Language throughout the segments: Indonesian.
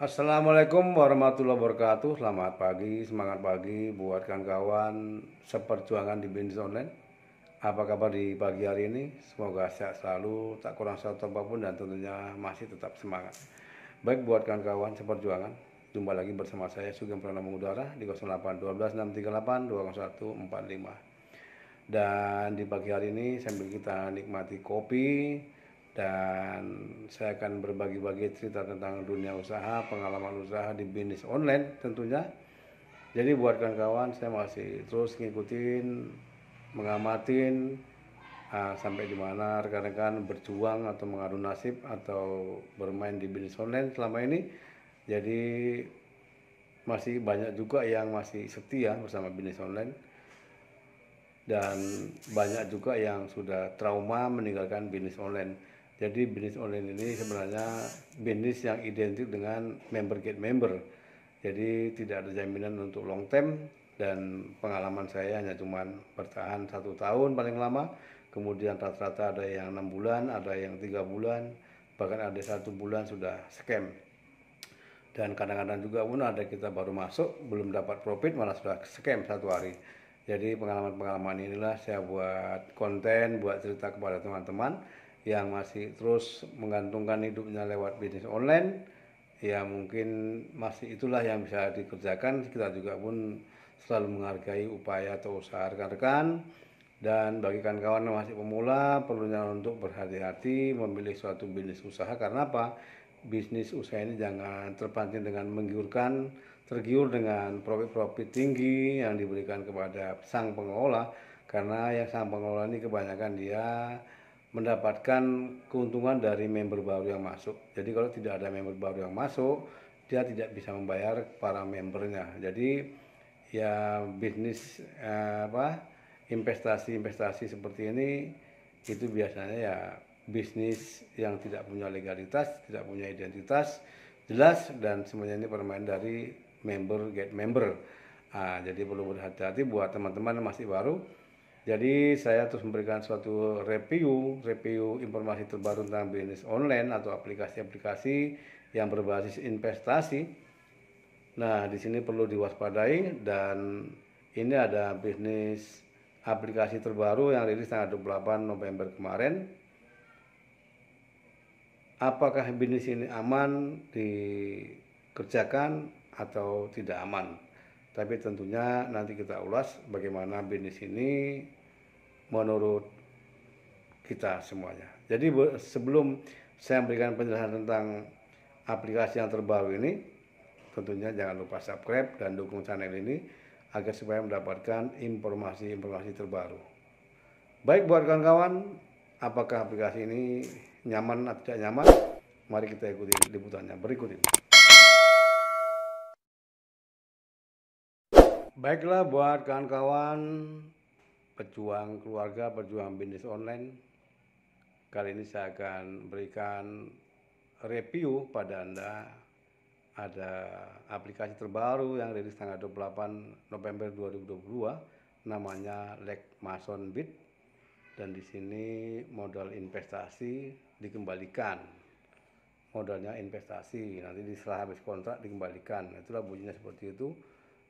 Assalamualaikum warahmatullahi wabarakatuh. Selamat pagi, semangat pagi buat kawan-kawan seperjuangan di bisnis online. Apa kabar di pagi hari ini? Semoga sehat selalu, tak kurang satu apapun dan tentunya masih tetap semangat. Baik buat kawan-kawan seperjuangan, jumpa lagi bersama saya Sugeng Pranama Mengudara di 0812 638 20145. Dan di pagi hari ini sambil kita nikmati kopi dan saya akan berbagi-bagi cerita tentang dunia usaha, pengalaman usaha di bisnis online tentunya. Jadi buat kawan-kawan saya masih terus ngikutin, mengamatin sampai di mana rekan-rekan berjuang atau mengadu nasib atau bermain di bisnis online selama ini. Jadi masih banyak juga yang masih setia bersama bisnis online dan banyak juga yang sudah trauma meninggalkan bisnis online. Jadi bisnis online ini sebenarnya bisnis yang identik dengan member get member. Jadi tidak ada jaminan untuk long term dan pengalaman saya hanya cuma bertahan 1 tahun paling lama. Kemudian rata-rata ada yang 6 bulan, ada yang 3 bulan, bahkan ada 1 bulan sudah scam. Dan kadang-kadang juga pun ada kita baru masuk belum dapat profit malah sudah scam 1 hari. Jadi pengalaman-pengalaman inilah saya buat konten, buat cerita kepada teman-teman yang masih terus menggantungkan hidupnya lewat bisnis online. Ya mungkin masih itulah yang bisa dikerjakan. Kita juga pun selalu menghargai upaya atau usaha rekan-rekan. Dan bagi kawan-kawan yang masih pemula, perlunya untuk berhati-hati memilih suatu bisnis usaha. Karena apa? Bisnis usaha ini jangan terpancing dengan menggiurkan, tergiur dengan profit-profit tinggi yang diberikan kepada sang pengelola. Karena yang sang pengelola ini kebanyakan dia mendapatkan keuntungan dari member baru yang masuk. Jadi kalau tidak ada member baru yang masuk, dia tidak bisa membayar para membernya. Jadi ya bisnis investasi seperti ini itu biasanya ya bisnis yang tidak punya legalitas, tidak punya identitas jelas, dan semuanya ini permain dari member get member. Jadi perlu berhati-hati buat teman-teman yang masih baru. Jadi saya terus memberikan suatu review informasi terbaru tentang bisnis online atau aplikasi-aplikasi yang berbasis investasi. Nah, di sini perlu diwaspadai, dan ini ada bisnis aplikasi terbaru yang rilis tanggal 28 November kemarin. Apakah bisnis ini aman dikerjakan atau tidak aman? Tapi tentunya nanti kita ulas bagaimana bisnis ini menurut kita semuanya. Jadi sebelum saya memberikan penjelasan tentang aplikasi yang terbaru ini, tentunya jangan lupa subscribe dan dukung channel ini agar supaya mendapatkan informasi-informasi terbaru. Baik buat kawan-kawan, apakah aplikasi ini nyaman atau tidak nyaman? Mari kita ikuti liputannya berikut ini. Baiklah buat kawan-kawan pejuang keluarga, pejuang bisnis online, kali ini saya akan berikan review pada Anda. Ada aplikasi terbaru yang rilis tanggal 28 November 2022, namanya Lekmasonbit, dan di sini modal investasi dikembalikan. Modalnya investasi, nanti setelah habis kontrak dikembalikan. Itulah bunyinya seperti itu.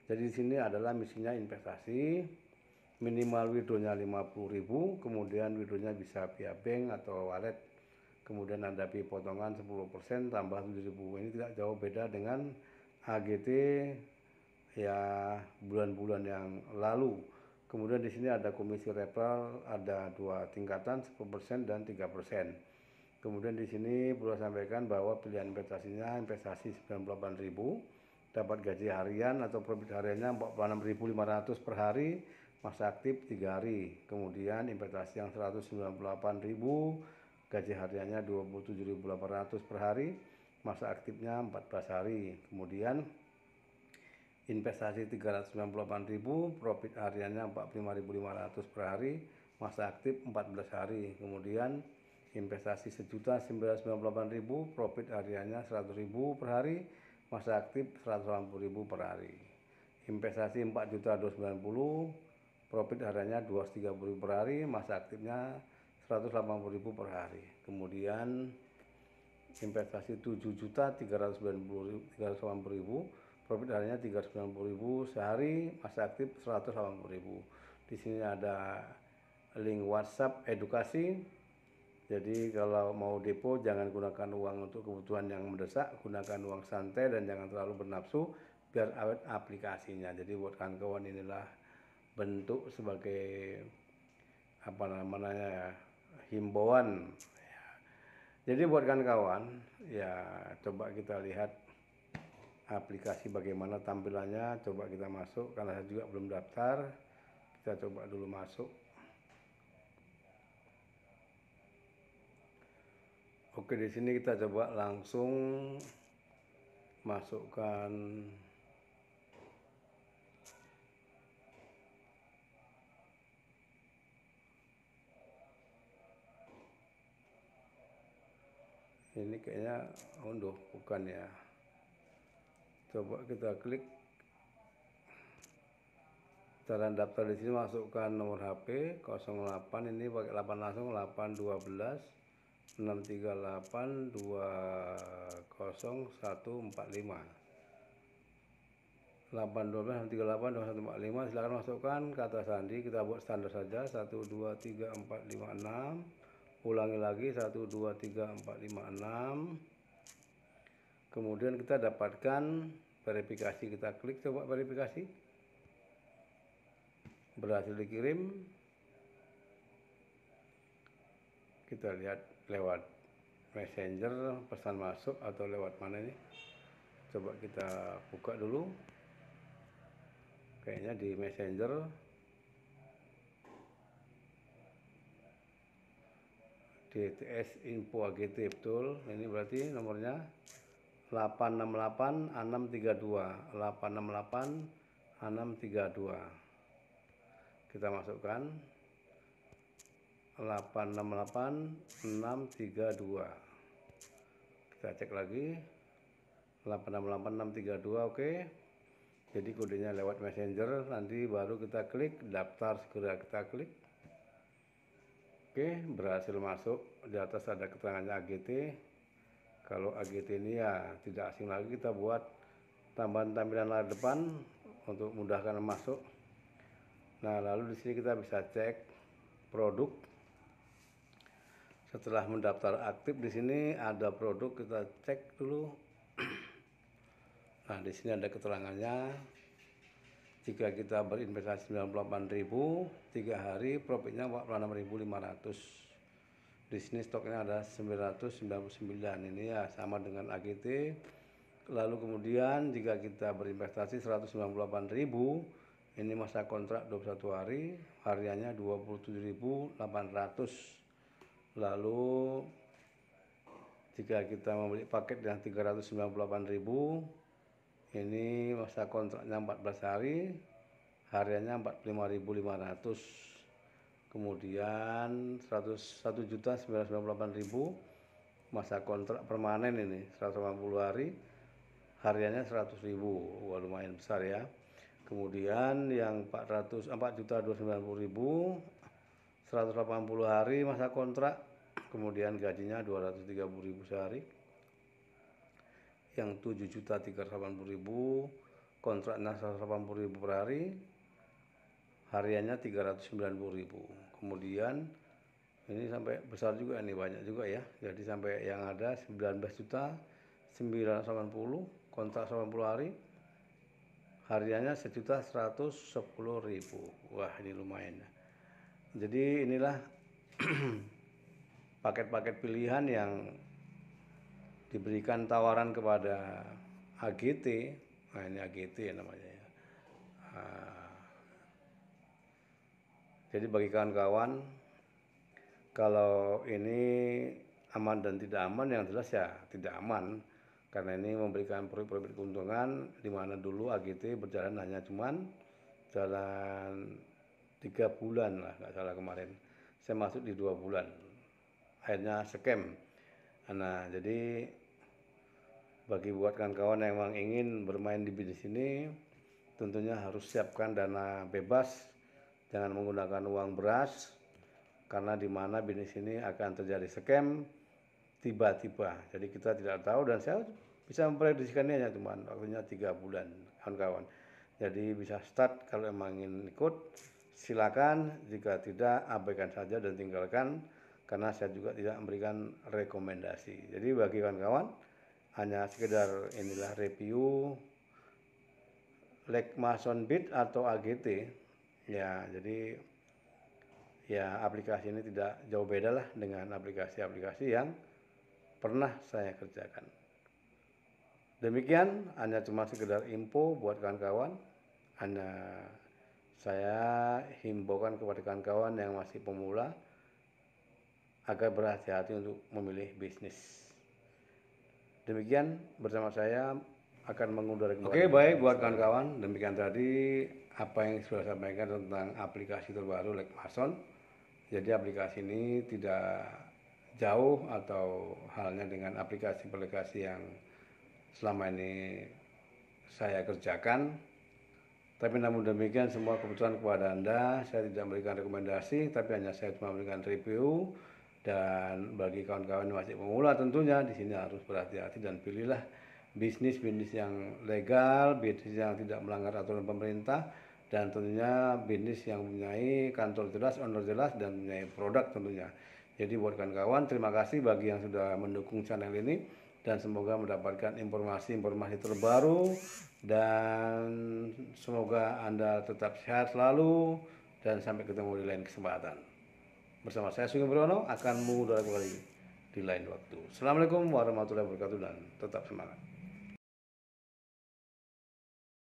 Jadi di sini adalah misinya investasi, minimal withdrawnya 50.000, kemudian withdrawnya bisa via bank atau wallet. Kemudian ada potongan 10% tambah 7.000. Ini tidak jauh beda dengan AGT ya bulan-bulan yang lalu. Kemudian di sini ada komisi referral, ada 2 tingkatan, 10% dan 3%. Kemudian di sini perlu sampaikan bahwa pilihan investasinya investasi 98.000, dapat gaji harian atau profit hariannya 46.500 per hari, masa aktif 3 hari. Kemudian investasi yang 198.000, gaji hariannya 27.800 per hari, masa aktifnya 14 hari. Kemudian investasi 398.000, profit hariannya 45.500 per hari, masa aktif 14 hari. Kemudian investasi 1.998.000, profit hariannya 100.000 per hari, masa aktif 180.000 per hari. Investasi 4.290.000, profit hariannya 230.000 per hari, masa aktifnya 180.000 per hari. Kemudian investasi 7.380.000, profit harinya 390.000, sehari masa aktif 180.000. Di sini ada link WhatsApp edukasi. Jadi kalau mau depo jangan gunakan uang untuk kebutuhan yang mendesak, gunakan uang santai dan jangan terlalu bernafsu biar awet aplikasinya. Jadi buat kawan-kawan inilah bentuk sebagai apa namanya ya, himbauan. Jadi buat kawan-kawan ya, coba kita lihat aplikasi bagaimana tampilannya, coba kita masuk karena saya juga belum daftar. Kita coba dulu masuk. Oke, di sini kita coba langsung masukkan ini kayaknya unduh, bukan ya. Coba kita klik cara daftar. Di sini masukkan nomor HP 08, ini pakai 8 langsung, 812 638 20145 812 638 2145. Silakan masukkan kata sandi, kita buat standar saja 123456. Ulangi lagi 123456. Kemudian kita dapatkan verifikasi, kita klik coba verifikasi. Berhasil dikirim. Kita lihat lewat messenger pesan masuk atau lewat mana ini. Coba kita buka dulu. Kayaknya di messenger. DTS info AGT, betul. Ini berarti nomornya 868 632 868 632. Kita masukkan 868 632. Kita cek lagi 868 632. Oke. Jadi kodenya lewat messenger, nanti baru kita klik daftar, segera kita klik. Oke, berhasil masuk. Di atas ada keterangannya AGT. Kalau AGT ini ya tidak asing lagi, kita buat tambahan tampilan layar depan untuk mudahkan masuk. Nah, lalu di sini kita bisa cek produk. Setelah mendaftar aktif, di sini ada produk, kita cek dulu. Nah, di sini ada keterangannya. Jika kita berinvestasi 98.000, 3 hari profitnya 46.500. Di sini stoknya ada 999. Ini ya sama dengan AGT. Lalu kemudian jika kita berinvestasi 198.000, ini masa kontrak 21 hari, hariannya 27.800. Lalu jika kita membeli paket yang 398.000, ini masa kontraknya 14 hari, hariannya 45.500. Kemudian 101.998.000 masa kontrak permanen, ini 180 hari, hariannya 100.000. Wah, lumayan besar ya. Kemudian yang 4.290.000 180 hari masa kontrak, kemudian gajinya 230.000 sehari. Yang 7.380.000 kontraknya 180.000 per hari, hariannya 390.000. Kemudian ini sampai besar juga, ini banyak juga ya. Jadi sampai yang ada 19.980 kontrak 80 hari, hariannya 1.110.000. Wah, ini lumayan. Jadi inilah paket-paket pilihan yang diberikan tawaran kepada AGT. Nah, ini AGT ya namanya ya. Jadi bagi kawan-kawan, kalau ini aman dan tidak aman, yang jelas ya tidak aman, karena ini memberikan profit keuntungan, di mana dulu AGT berjalan hanya cuman jalan 3 bulan lah, nggak salah kemarin. Saya masuk di 2 bulan, akhirnya scam. Nah, jadi bagi buat kawan-kawan yang memang ingin bermain di bisnis ini, tentunya harus siapkan dana bebas, jangan menggunakan uang beras, karena di mana bisnis ini akan terjadi scam. tiba-tiba. Jadi kita tidak tahu dan saya bisa memprediksikannya hanya cuma waktunya 3 bulan kawan-kawan. Jadi bisa start kalau emang ingin ikut silakan, jika tidak abaikan saja dan tinggalkan karena saya juga tidak memberikan rekomendasi. Jadi bagi kawan-kawan hanya sekedar inilah review Lekmason Bit atau AGT ya. Jadi ya aplikasi ini tidak jauh beda lah dengan aplikasi-aplikasi yang pernah saya kerjakan. Demikian hanya cuma sekedar info buat kawan-kawan. Hanya saya himbaukan kepada kawan-kawan yang masih pemula agar berhati-hati untuk memilih bisnis. Demikian bersama saya akan mengundurkan kembali. Oke, baik buat kawan-kawan, demikian tadi apa yang sudah saya sampaikan tentang aplikasi terbaru Lekmason. Jadi aplikasi ini tidak jauh atau halnya dengan aplikasi-aplikasi yang selama ini saya kerjakan. Tapi namun demikian semua kebutuhan kepada Anda, saya tidak memberikan rekomendasi, tapi hanya saya cuma memberikan review. Dan bagi kawan-kawan yang masih pemula tentunya di sini harus berhati-hati dan pilihlah bisnis-bisnis yang legal, bisnis yang tidak melanggar aturan pemerintah, dan tentunya bisnis yang mempunyai kantor jelas, owner jelas, dan mempunyai produk tentunya. Jadi buat kawan-kawan, terima kasih bagi yang sudah mendukung channel ini, dan semoga mendapatkan informasi-informasi terbaru, dan semoga Anda tetap sehat selalu, dan sampai ketemu di lain kesempatan. Bersama saya Sugeng Priyono akan mengudara kembali di lain waktu. Assalamualaikum warahmatullahi wabarakatuh dan tetap semangat.